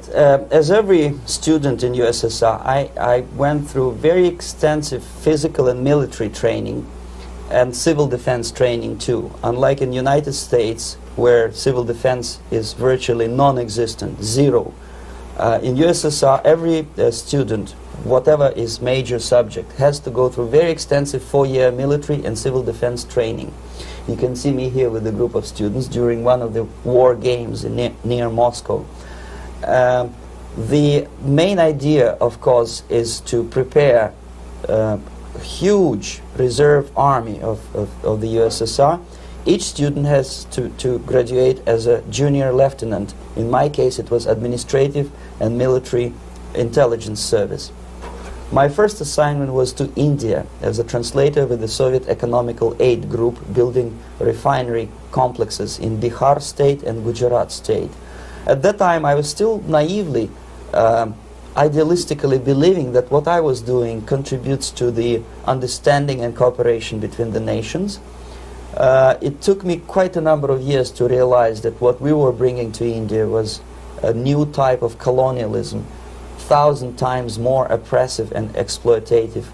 right. As every student in USSR, I went through very extensive physical and military training and civil defense training too. Unlike in the United States, where civil defense is virtually non-existent, zero. In USSR, every student, whatever is major subject, has to go through very extensive 4-year military and civil defense training. You can see me here with a group of students during one of the war games near Moscow. The main idea, of course, is to prepare a huge reserve army of the USSR. Each student has to graduate as a junior lieutenant. In my case, it was administrative and military intelligence service. My first assignment was to India as a translator with the Soviet Economical Aid Group building refinery complexes in Bihar state and Gujarat state. At that time, I was still naively, idealistically believing that what I was doing contributes to the understanding and cooperation between the nations. It took me quite a number of years to realize that what we were bringing to India was a new type of colonialism, 1,000 times more oppressive and exploitative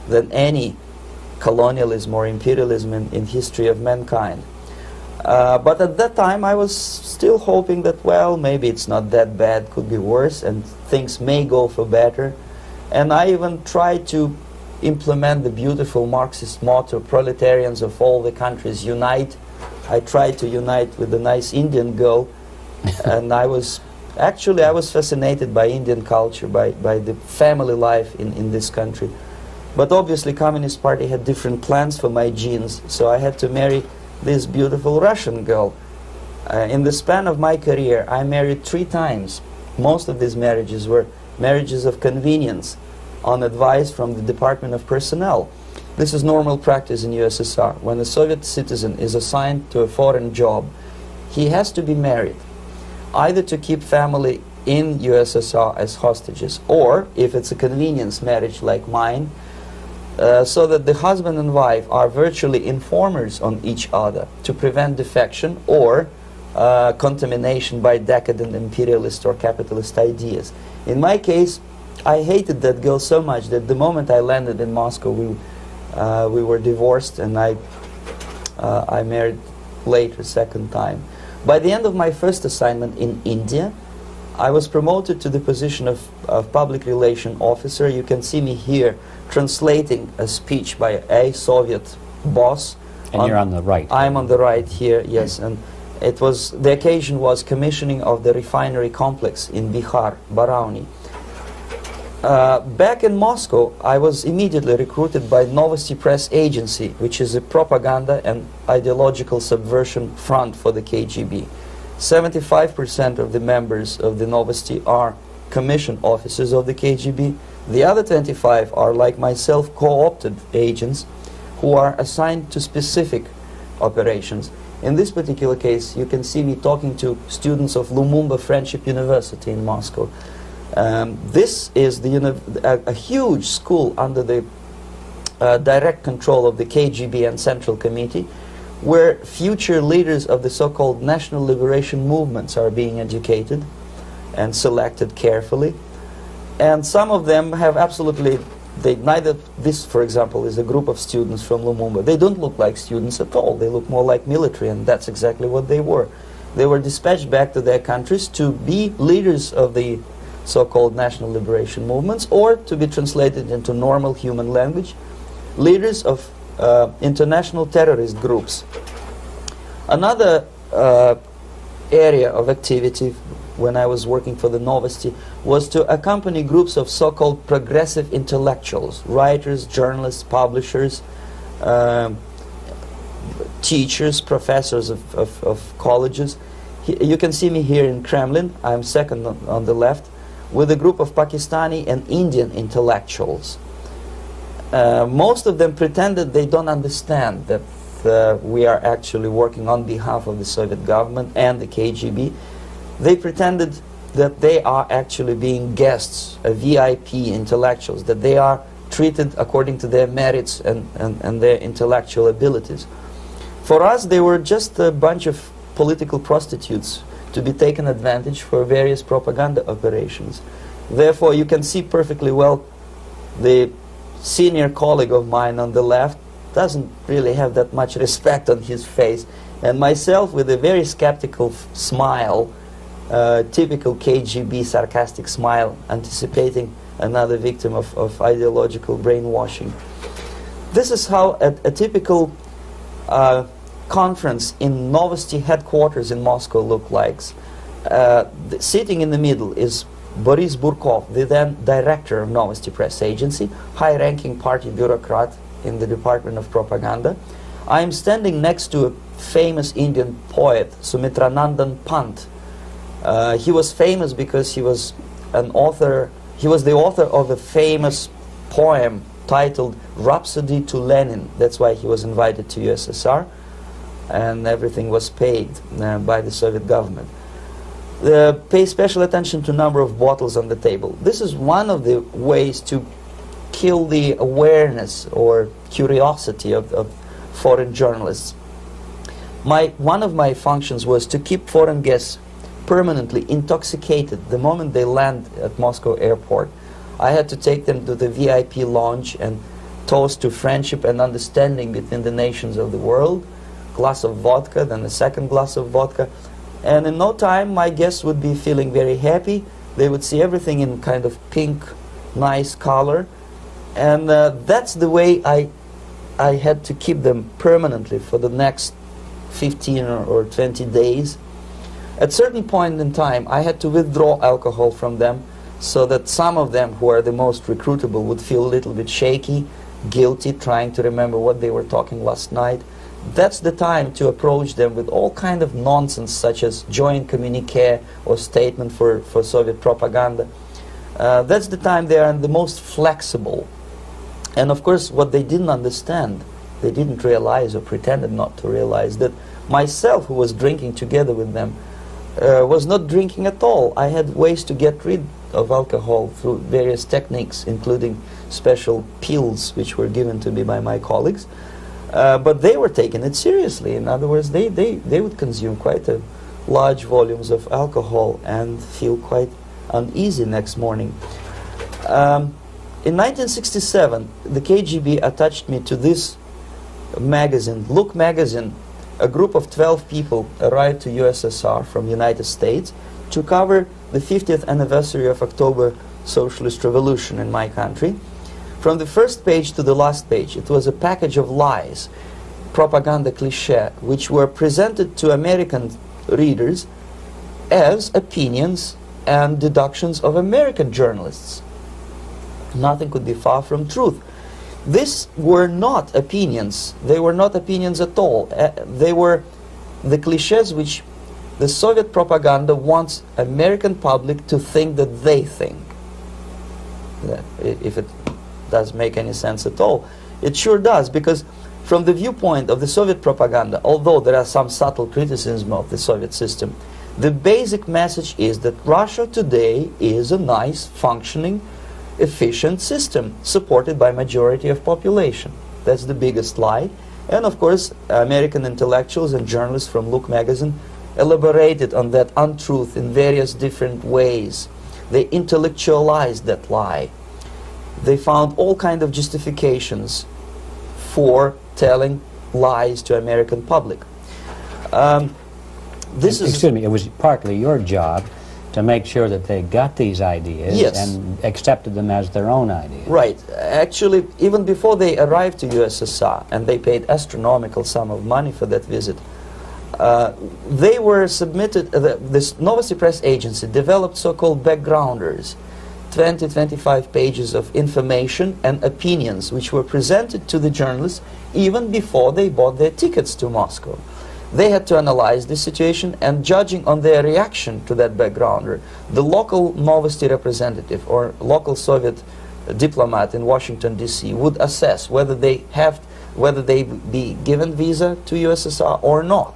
than any colonialism or imperialism in history of mankind. But at that time I was still hoping that, well, maybe it's not that bad, could be worse, and things may go for better. And I even tried to implement the beautiful Marxist motto, proletarians of all the countries unite. I tried to unite with a nice Indian girl, and I was fascinated by Indian culture, by the family life in this country. But obviously Communist Party had different plans for my genes, so I had to marry this beautiful Russian girl. In the span of my career, I married 3 times. Most of these marriages were marriages of convenience, on advice from the Department of Personnel. This is normal practice in USSR. When a Soviet citizen is assigned to a foreign job, he has to be married, either to keep family in USSR as hostages, or, if it's a convenience marriage like mine, so that the husband and wife are virtually informers on each other to prevent defection or contamination by decadent imperialist or capitalist ideas. In my case, I hated that girl so much that the moment I landed in Moscow, we were divorced, and I married later, second time. By the end of my first assignment in India, I was promoted to the position of public relation officer. You can see me here translating a speech by a Soviet boss. And you're on the right. I'm on the right here, yes. And it was, the occasion was commissioning of the refinery complex in Bihar, Barauni. Back in Moscow, I was immediately recruited by Novosti Press Agency, which is a propaganda and ideological subversion front for the KGB. 75% of the members of the Novosti are commissioned officers of the KGB. The other 25 are, like myself, co-opted agents who are assigned to specific operations. In this particular case, you can see me talking to students of Lumumba Friendship University in Moscow. This is a huge school under the direct control of the KGB and Central Committee, where future leaders of the so-called national liberation movements are being educated and selected carefully. And some of them have absolutely, this, for example, is a group of students from Lumumba. They don't look like students at all. They look more like military, and that's exactly what they were. They were dispatched back to their countries to be leaders of the so-called national liberation movements, or to be translated into normal human language, leaders of international terrorist groups. Another area of activity when I was working for the Novosti was to accompany groups of so-called progressive intellectuals, writers, journalists, publishers, teachers, professors of colleges. You can see me here in Kremlin. I'm second on the left, with a group of Pakistani and Indian intellectuals. Most of them pretended they don't understand that we are actually working on behalf of the Soviet government and the KGB. They pretended that they are actually being guests, VIP intellectuals, that they are treated according to their merits and their intellectual abilities. For us, they were just a bunch of political prostitutes to be taken advantage for various propaganda operations. Therefore, you can see perfectly well the senior colleague of mine on the left doesn't really have that much respect on his face, and myself with a very skeptical smile, typical KGB sarcastic smile, anticipating another victim of ideological brainwashing. This is how a typical conference in Novosti headquarters in Moscow looked like. Sitting in the middle is Boris Burkov, the then director of Novosti Press Agency, high-ranking party bureaucrat in the Department of Propaganda. I am standing next to a famous Indian poet, Sumitranandan Pant. He was famous because he was an author. He was the author of a famous poem titled Rhapsody to Lenin. That's why he was invited to USSR, and everything was paid by the Soviet government. Pay special attention to number of bottles on the table. This is one of the ways to kill the awareness or curiosity of foreign journalists. One of my functions was to keep foreign guests permanently intoxicated the moment they land at Moscow airport. I had to take them to the VIP lounge and toast to friendship and understanding between the nations of the world. Glass of vodka, then a second glass of vodka. And in no time, my guests would be feeling very happy. They would see everything in kind of pink, nice color. And that's the way I had to keep them permanently for the next 15 or 20 days. At certain point in time, I had to withdraw alcohol from them so that some of them who are the most recruitable would feel a little bit shaky, guilty, trying to remember what they were talking last night. That's the time to approach them with all kind of nonsense, such as joint communique or statement for Soviet propaganda. That's the time they are the most flexible. And of course, what they didn't understand, they didn't realize or pretended not to realize, that myself, who was drinking together with them, was not drinking at all. I had ways to get rid of alcohol through various techniques, including special pills which were given to me by my colleagues. But they were taking it seriously. In other words, they would consume quite a large volumes of alcohol and feel quite uneasy next morning. In 1967, the KGB attached me to this magazine, Look magazine. A group of 12 people arrived to USSR from United States to cover the 50th anniversary of October Socialist Revolution in my country. From the first page to the last page, it was a package of lies, propaganda cliché, which were presented to American readers as opinions and deductions of American journalists. Nothing could be far from truth. These were not opinions. They were not opinions at all. They were the clichés which the Soviet propaganda wants American public to think that they think. If it does make any sense at all. It sure does, because from the viewpoint of the Soviet propaganda, although there are some subtle criticism of the Soviet system, the basic message is that Russia today is a nice, functioning, efficient system supported by majority of population. That's the biggest lie. And of course, American intellectuals and journalists from Look magazine elaborated on that untruth in various different ways. They intellectualized that lie. They found all kind of justifications for telling lies to American public. Excuse me, it was partly your job to make sure that they got these ideas, yes, and accepted them as their own ideas. Right. Actually, even before they arrived to USSR, and they paid astronomical sum of money for that visit, they were submitted, this Novosti Press Agency developed so-called backgrounders, 20-25 pages of information and opinions which were presented to the journalists even before they bought their tickets to Moscow. They had to analyze the situation, and judging on their reaction to that backgrounder, the local Novosti representative or local Soviet diplomat in Washington, D.C. would assess whether they be given visa to USSR or not.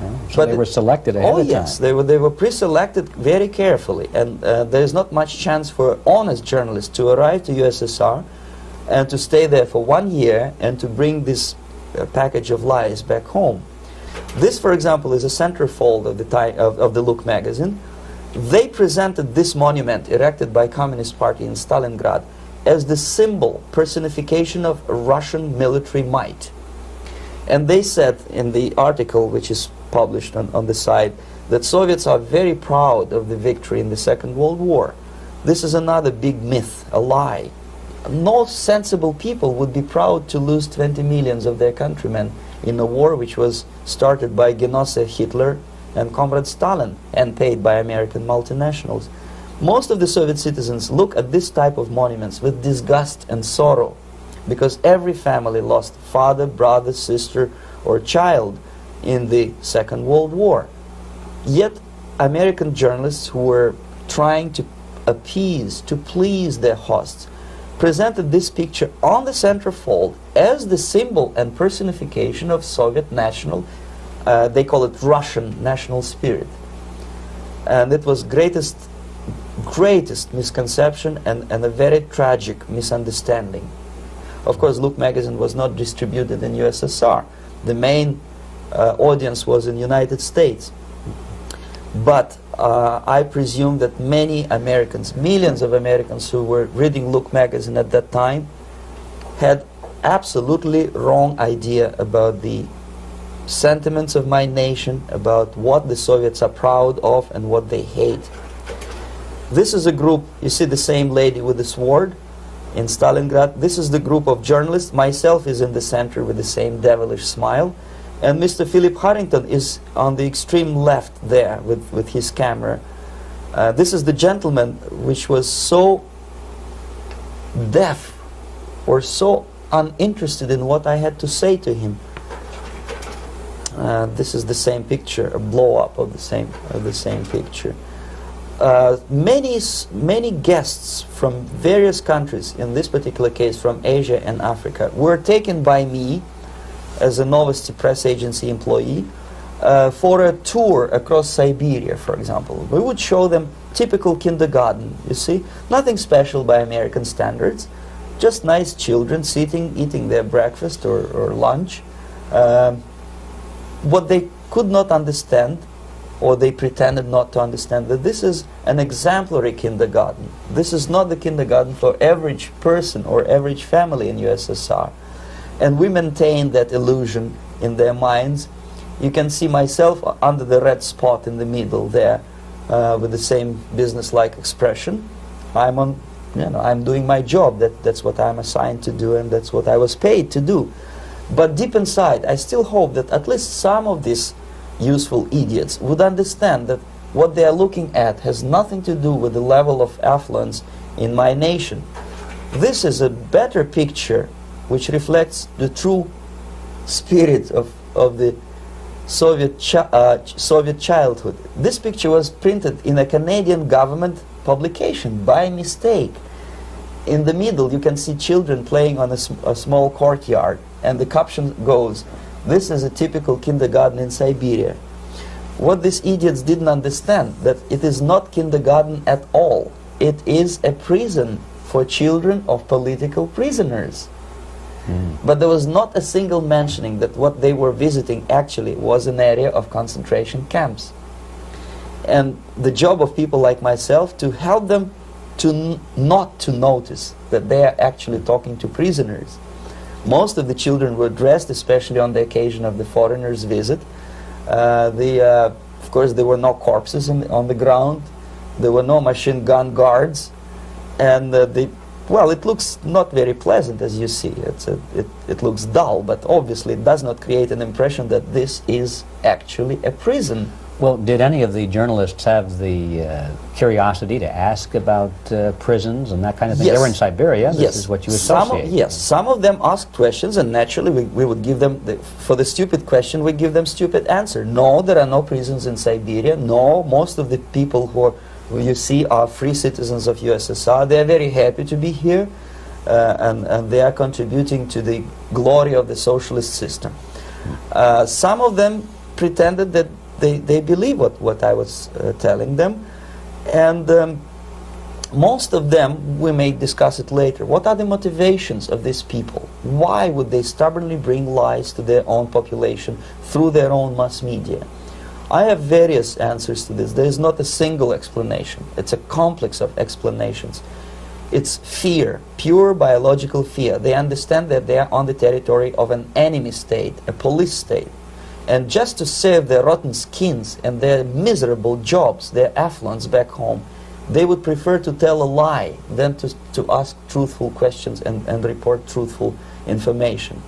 Oh, so they were selected ahead of time. Oh yes, they were pre-selected very carefully, and there is not much chance for honest journalists to arrive to USSR and to stay there for 1 year and to bring this package of lies back home. This, for example, is a centerfold of the Look magazine. They presented this monument erected by Communist Party in Stalingrad as the symbol, personification of Russian military might. And they said in the article, which is published on the site, that Soviets are very proud of the victory in the Second World War. This is another big myth, a lie. No sensible people would be proud to lose 20 millions of their countrymen in a war which was started by Genosse Hitler and Comrade Stalin and paid by American multinationals. Most of the Soviet citizens look at this type of monuments with disgust and sorrow, because every family lost father, brother, sister, or child in the Second World War. Yet American journalists who were trying to appease, to please their hosts, presented this picture on the centerfold as the symbol and personification of Soviet national, they call it Russian national spirit. And it was greatest misconception and a very tragic misunderstanding. Of course, Look magazine was not distributed in USSR. The main audience was in United States. But I presume that many Americans, millions of Americans who were reading Look magazine at that time, had absolutely wrong idea about the sentiments of my nation, about what the Soviets are proud of and what they hate. This is a group, you see the same lady with the sword in Stalingrad. This is the group of journalists. Myself is in the center with the same devilish smile. And Mr. Philip Harrington is on the extreme left there with his camera. This is the gentleman which was so deaf or so uninterested in what I had to say to him. This is the same picture, a blow-up of the same picture. Many guests from various countries, in this particular case from Asia and Africa, were taken by me as a Novosti press agency employee for a tour across Siberia, for example. We would show them typical kindergarten, you see, nothing special by American standards, just nice children sitting, eating their breakfast or lunch. What they could not understand, or they pretended not to understand, that this is an exemplary kindergarten. This is not the kindergarten for average person or average family in USSR. And we maintain that illusion in their minds. You can see myself under the red spot in the middle there, with the same business-like expression. I'm doing my job. That's what I'm assigned to do, and that's what I was paid to do. But deep inside, I still hope that at least some of these useful idiots would understand that what they are looking at has nothing to do with the level of affluence in my nation. This is a better picture which reflects the true spirit of the Soviet childhood. This picture was printed in a Canadian government publication by mistake. In the middle you can see children playing on a small courtyard, and the caption goes, "This is a typical kindergarten in Siberia." What these idiots didn't understand, that it is not kindergarten at all. It is a prison for children of political prisoners. But there was not a single mentioning that what they were visiting actually was an area of concentration camps. And the job of people like myself to help them to not to notice that they are actually talking to prisoners. Most of the children were dressed, especially on the occasion of the foreigners' visit. Of course, there were no corpses on the ground. There were no machine gun guards, and well, it looks not very pleasant, as you see. It looks dull, but obviously it does not create an impression that this is actually a prison. Well, did any of the journalists have the curiosity to ask about prisons and that kind of thing? Yes. They were in Siberia. This Yes. is what you associate. Yes, some of them asked questions, and naturally we would give them, for the stupid question, we give them stupid answer. No, there are no prisons in Siberia. No, most of the people who you see are free citizens of USSR. They are very happy to be here, and they are contributing to the glory of the socialist system. Some of them pretended that they believe what I was telling them, and Most of them, we may discuss it later. What are the motivations of these people? Why would they stubbornly bring lies to their own population through their own mass media? I have various answers to this. There is not a single explanation. It's a complex of explanations. It's fear, pure biological fear. They understand that they are on the territory of an enemy state, a police state. And just to save their rotten skins and their miserable jobs, their affluence back home, they would prefer to tell a lie than to ask truthful questions and report truthful information.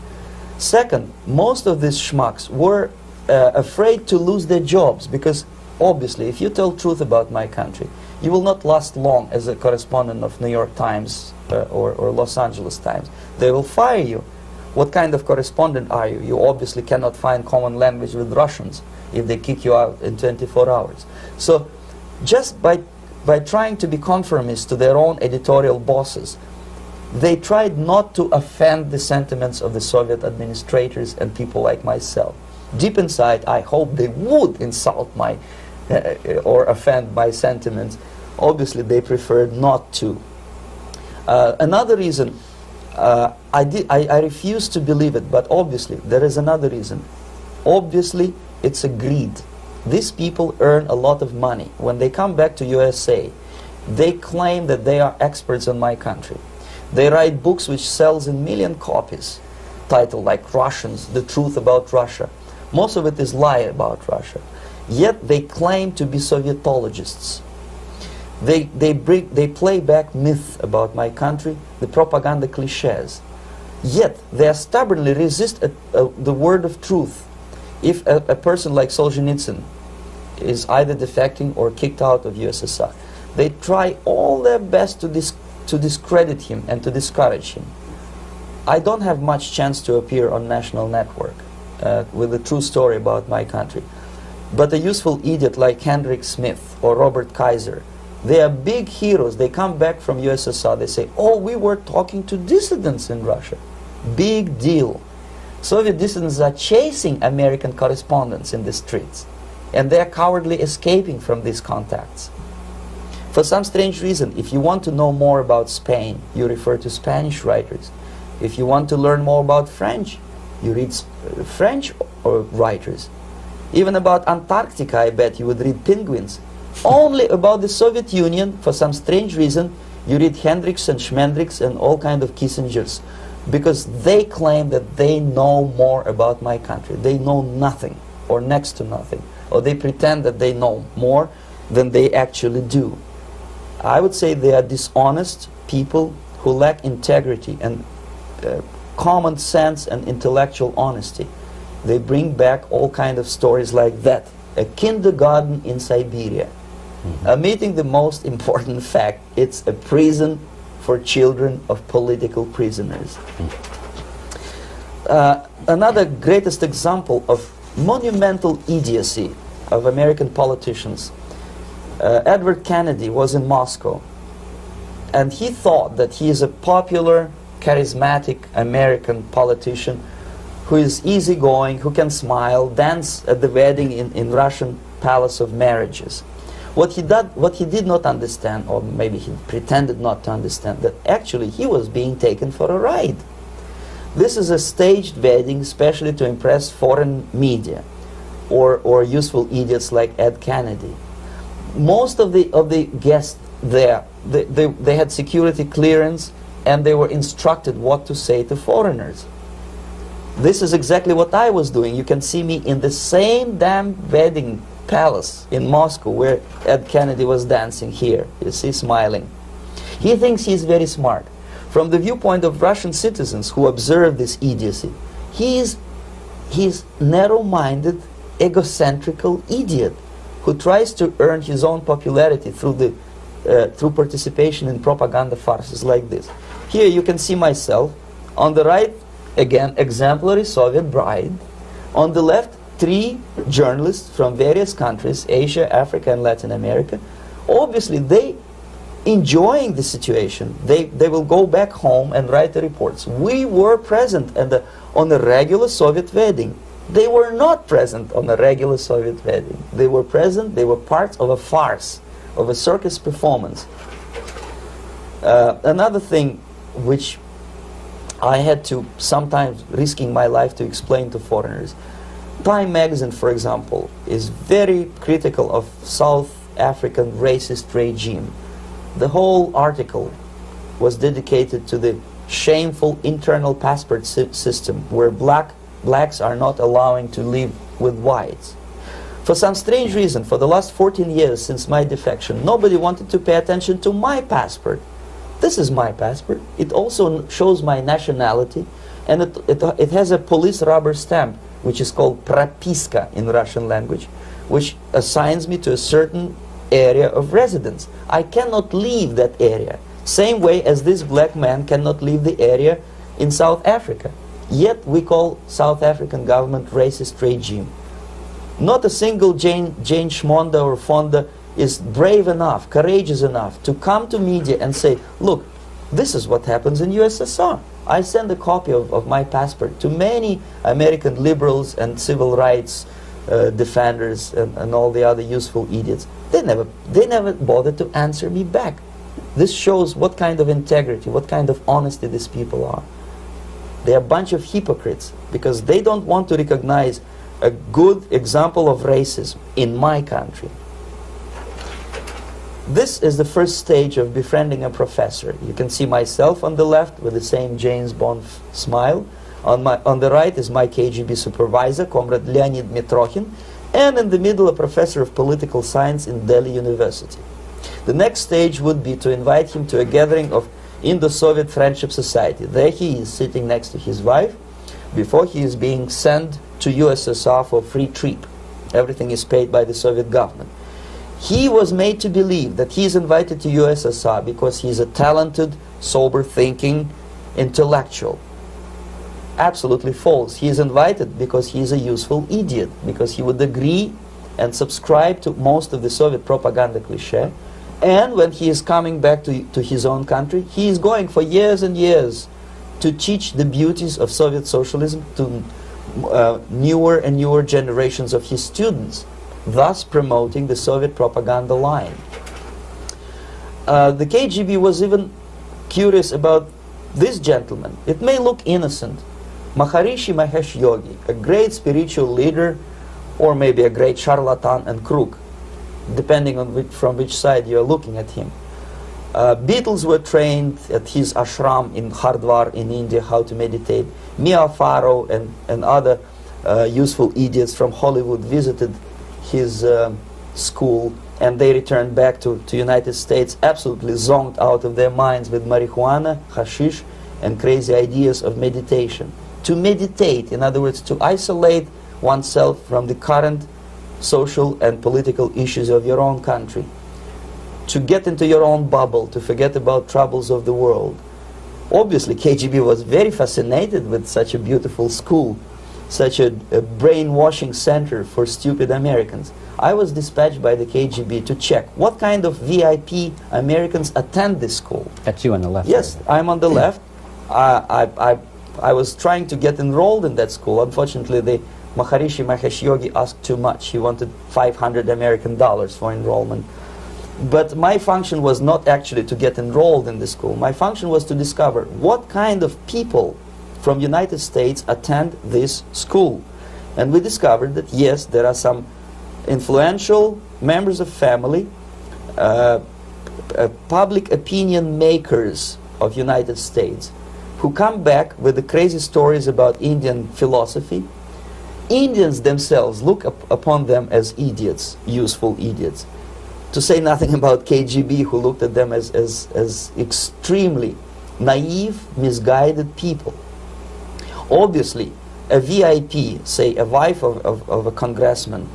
Second, most of these schmucks were afraid to lose their jobs, because obviously if you tell truth about my country, you will not last long as a correspondent of New York Times or Los Angeles Times. They will fire you. What kind of correspondent are you? You obviously cannot find common language with Russians if they kick you out in 24 hours. So just by trying to be conformist to their own editorial bosses, they tried not to offend the sentiments of the Soviet administrators and people like myself. Deep inside, I hope they would insult my or offend my sentiments. Obviously, they preferred not to. Another reason, I refuse to believe it, but obviously there is another reason. Obviously, it's a greed. These people earn a lot of money. When they come back to USA, they claim that they are experts on my country. They write books which sells in million copies, titled like Russians, The Truth About Russia. Most of it is lie about Russia. Yet they claim to be Sovietologists. They play back myth about my country, the propaganda cliches. Yet they stubbornly resist the word of truth. If a person like Solzhenitsyn is either defecting or kicked out of USSR, they try all their best to discredit him and to discourage him. I don't have much chance to appear on national network with a true story about my country. But a useful idiot like Hendrik Smith or Robert Kaiser, they are big heroes. They come back from USSR, they say, oh, we were talking to dissidents in Russia. Big deal. Soviet dissidents are chasing American correspondents in the streets, and they are cowardly escaping from these contacts. For some strange reason, if you want to know more about Spain, you refer to Spanish writers. If you want to learn more about French, you read French writers. Even about Antarctica, I bet you would read Penguins. Only about the Soviet Union, for some strange reason, you read Hendricks and Schmendricks and all kind of Kissingers, because they claim that they know more about my country. They know nothing, or next to nothing, or they pretend that they know more than they actually do. I would say they are dishonest people who lack integrity and common sense and intellectual honesty. They bring back all kind of stories like that. A kindergarten in Siberia. Omitting the most important fact, it's a prison for children of political prisoners. Another greatest example of monumental idiocy of American politicians. Edward Kennedy was in Moscow, and he thought that he is a popular, charismatic American politician who is easygoing, who can smile, dance at the wedding in Russian Palace of Marriages. What he did not understand, or maybe he pretended not to understand, that actually he was being taken for a ride. This is a staged wedding, especially to impress foreign media, or useful idiots like Ed Kennedy. Most of the guests there, they had security clearance, and they were instructed what to say to foreigners. This is exactly what I was doing. You can see me in the same damn wedding palace in Moscow where Ed Kennedy was dancing here. You see, smiling. He thinks he's very smart. From the viewpoint of Russian citizens who observe this idiocy, he's narrow-minded, egocentrical idiot who tries to earn his own popularity through participation in propaganda farces like this. Here you can see myself. On the right, again, exemplary Soviet bride. On the left, 3 journalists from various countries, Asia, Africa, and Latin America. Obviously, they enjoying the situation. They will go back home and write the reports. We were present on a regular Soviet wedding. They were not present on a regular Soviet wedding. They were present, they were part of a farce, of a circus performance. Another thing which I had to sometimes risking my life to explain to foreigners. Time magazine, for example, is very critical of South African racist regime. The whole article was dedicated to the shameful internal passport system where blacks are not allowing to live with whites. For some strange reason, for the last 14 years since my defection, nobody wanted to pay attention to my passport. This is my passport. It also shows my nationality, and it has a police rubber stamp, which is called propiska in Russian language, which assigns me to a certain area of residence. I cannot leave that area, same way as this black man cannot leave the area in South Africa. Yet we call South African government racist regime. Not a single Jane Schmonda or Fonda is brave enough, courageous enough to come to media and say, look, this is what happens in USSR. I send a copy of my passport to many American liberals and civil rights defenders and all the other useful idiots. They never bothered to answer me back. This shows what kind of integrity, what kind of honesty these people are. They are a bunch of hypocrites because they don't want to recognize a good example of racism in my country. This is the first stage of befriending a professor. You can see myself on the left with the same James Bond smile. On the right is my KGB supervisor, Comrade Leonid Mitrokhin, and in the middle a professor of political science in Delhi University. The next stage would be to invite him to a gathering of Indo-Soviet Friendship Society. There he is sitting next to his wife before he is being sent to USSR for free trip. Everything is paid by the Soviet government. He was made to believe that he is invited to USSR because he is a talented, sober-thinking intellectual. Absolutely false. He is invited because he is a useful idiot, because he would agree and subscribe to most of the Soviet propaganda cliché. And when he is coming back to his own country, he is going for years and years to teach the beauties of Soviet socialism to newer and newer generations of his students, thus promoting the Soviet propaganda line. The KGB was even curious about this gentleman. It may look innocent. Maharishi Mahesh Yogi, a great spiritual leader, or maybe a great charlatan and crook, depending on from which side you are looking at him. Beatles were trained at his ashram in Hardwar in India how to meditate. Mia Farrow and other useful idiots from Hollywood visited his school, and they returned back to United States absolutely zonked out of their minds with marijuana, hashish, and crazy ideas of meditation. To meditate, in other words, to isolate oneself from the current social and political issues of your own country, to get into your own bubble, to forget about troubles of the world. Obviously, KGB was very fascinated with such a beautiful school, such a brainwashing center for stupid Americans. I was dispatched by the KGB to check what kind of VIP Americans attend this school. That's you on the left. Yes, I'm on the left. I was trying to get enrolled in that school. Unfortunately, the Maharishi Mahesh Yogi asked too much. He wanted $500 American for enrollment. But my function was not actually to get enrolled in the school. My function was to discover what kind of people from United States attend this school. And we discovered that yes, there are some influential members of family, public opinion makers of United States, who come back with the crazy stories about Indian philosophy. Indians themselves look upon them as idiots, useful idiots. To say nothing about KGB, who looked at them as extremely naive, misguided people. Obviously, a VIP, say a wife of a congressman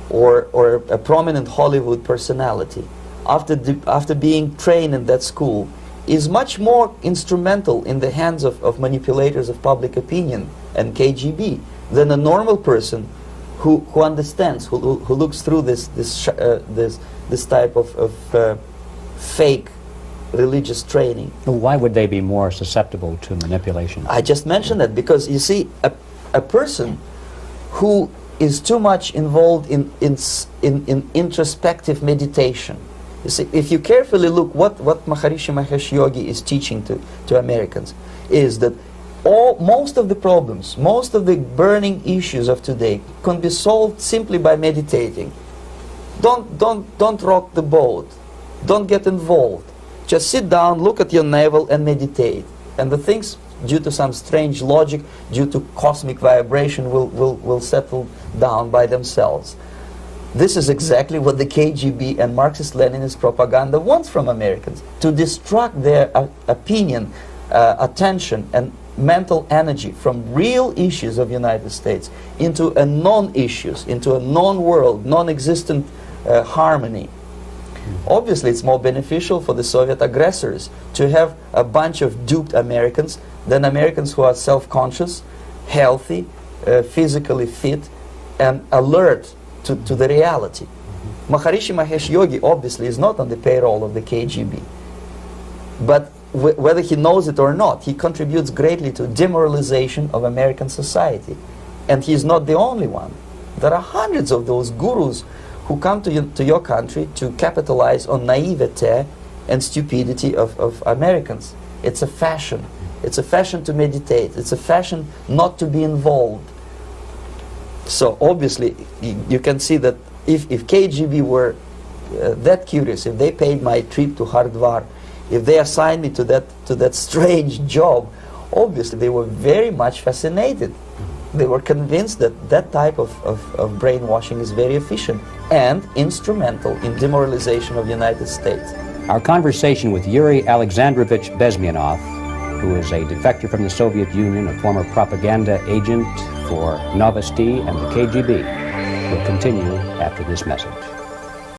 or a prominent Hollywood personality, after being trained in that school, is much more instrumental in the hands of manipulators of public opinion and KGB than a normal person who understands, who looks through this type of fake religious training. Why would they be more susceptible to manipulation? I just mentioned that because you see, a person who is too much involved in introspective meditation, You see, if you carefully look what Maharishi Mahesh Yogi is teaching to Americans, is that most of the problems, most of the burning issues of today can be solved simply by meditating. Don't rock the boat. Don't get involved. Just sit down, look at your navel and meditate. And the things, due to some strange logic, due to cosmic vibration, will settle down by themselves. This is exactly what the KGB and Marxist-Leninist propaganda wants from Americans, to distract their opinion, attention, and mental energy from real issues of United States into a non-issues, into a non-world, non-existent harmony. Obviously, it's more beneficial for the Soviet aggressors to have a bunch of duped Americans than Americans who are self-conscious, healthy, physically fit, and alert to the reality. Maharishi Mahesh Yogi obviously is not on the payroll of the KGB. But whether he knows it or not, he contributes greatly to demoralization of American society. And he's not the only one. There are hundreds of those gurus who come to your country to capitalize on naivete and stupidity of Americans. It's a fashion. It's a fashion to meditate. It's a fashion not to be involved. So obviously, you can see that if KGB were that curious, if they paid my trip to Hardwar, if they assigned me to that strange job, obviously they were very much fascinated. They were convinced that that type of brainwashing is very efficient and instrumental in demoralization of the United States. Our conversation with Yuri Alexandrovich Bezmenov, who is a defector from the Soviet Union, a former propaganda agent for Novosti and the KGB, will continue after this message.